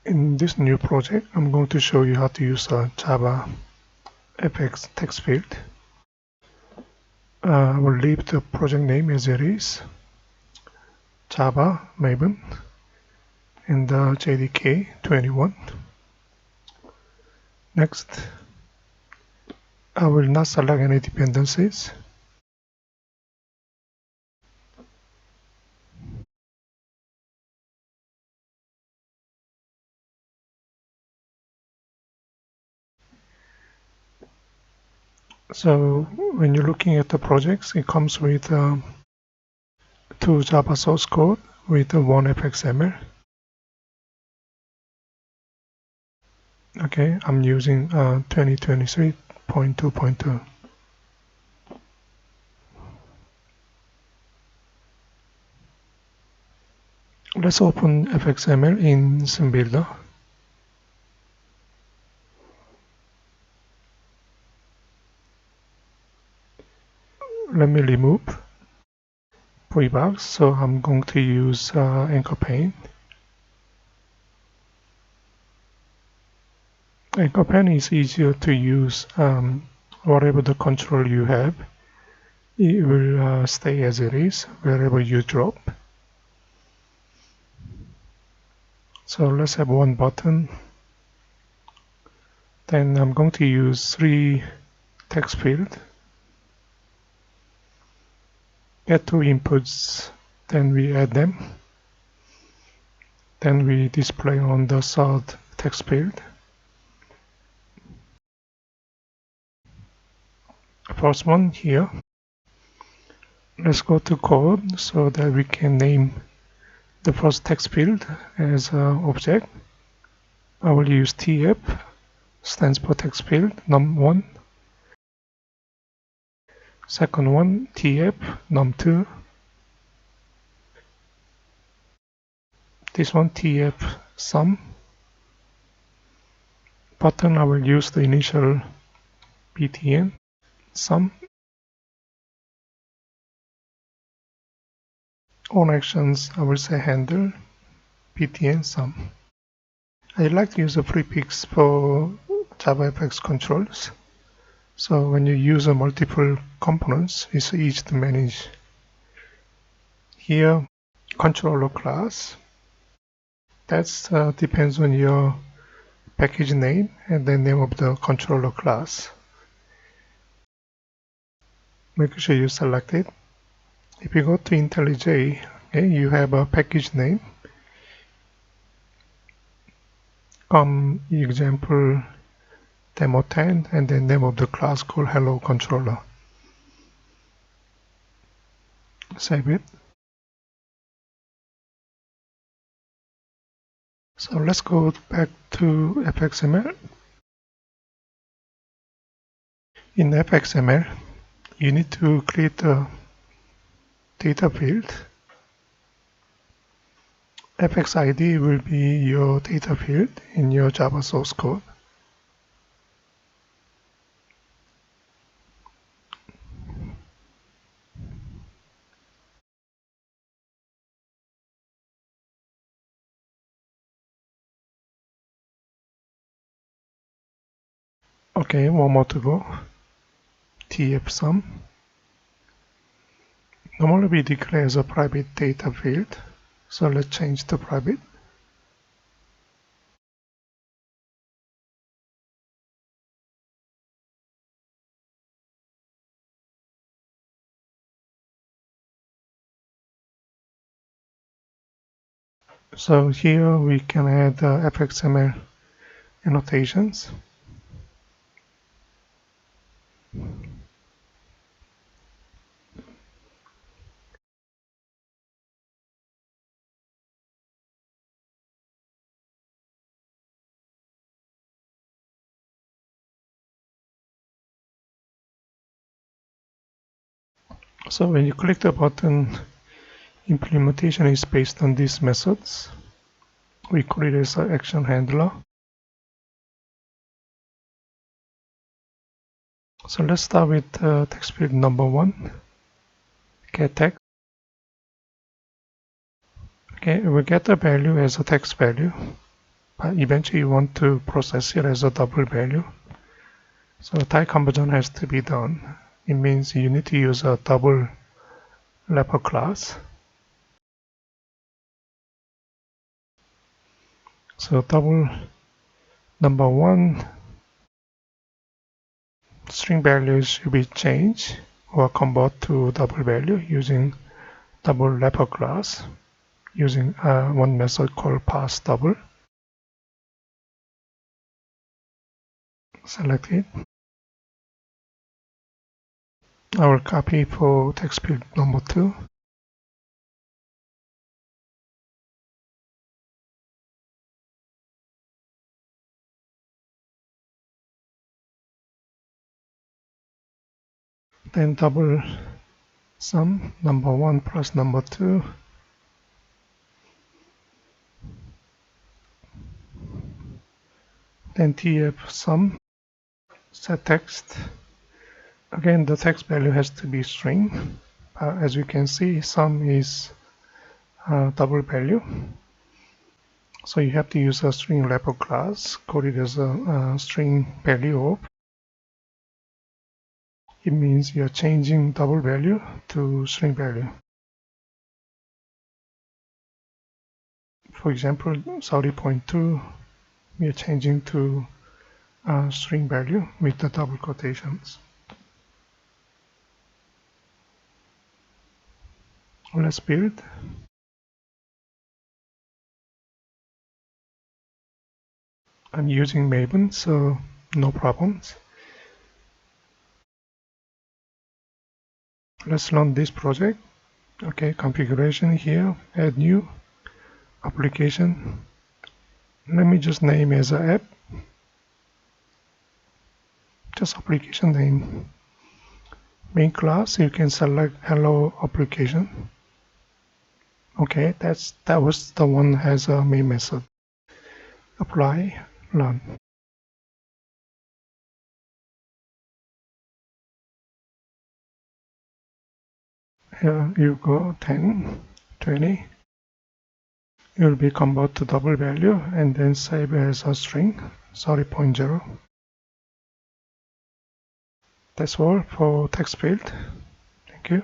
In this new project, I'm going to show you how to use JavaFX text field. I will leave the project name as it is, Java Maven, and JDK 21. Next, I will not select any dependencies. So when you're looking at the projects, it comes with 2 Java source code with 1 fxml. Okay, I'm using 2023.2.2. Let's open fxml in SimBuilder. Let me remove pre-box, so I'm going to use anchor pane. Anchor pane is easier to use. Whatever the control you have, it will stay as it is wherever you drop. So let's have one button. Then I'm going to use 3 text field. Get 2 inputs, then we add them. Then we display on the third text field. First one here. Let's go to code so that we can name the first text field as an object. I will use TF, stands for text field, num1. Second one, TF, num2. This one, TF, sum. Button, I will use the initial btn, sum. On actions, I will say handle, btn, sum. I like to use a prefix for JavaFX controls. So when you use multiple components, it's easy to manage. Here, controller class. That depends on your package name and the name of the controller class. Make sure you select it. If you go to IntelliJ, okay, you have a package name. Example demo 10 and then name of the class called hello controller. Save it. So let's go back to fxml. In fxml, you need to create a data field. fxid will be your data field in your Java source code. Okay, one more to go. TF sum. Normally we declare as a private data field, so let's change to private. So here we can add fxml annotations. So when you click the button, implementation is based on these methods. We call it as an action handler. So let's start with text field number 1, getText. Okay, we get the value as a text value. but eventually you want to process it as a double value. So type conversion has to be done. It means you need to use a double wrapper class. So double number one string values should be changed or convert to double value using double wrapper class using one method called parseDouble. Select it. I will copy for TextField number 2. Then double sum number 1 plus number 2. Then tf sum setText. Again, the text value has to be string. As you can see, sum is double value. So you have to use a string wrapper class, call it as a string valueOf. It means you're changing double value to string value. For example, 30.2, we are changing to string value with the double quotations. Let's build. I'm using Maven, so no problems. Let's run this project. Okay, configuration here, add new application. Let me just name as an app. Just application name. Main class, you can select hello application. Okay, that was the one has a main method. Apply, run. Here you go 10, 20. It will be converted to double value and then save as a string 30.0. That's all for TextField. Thank you.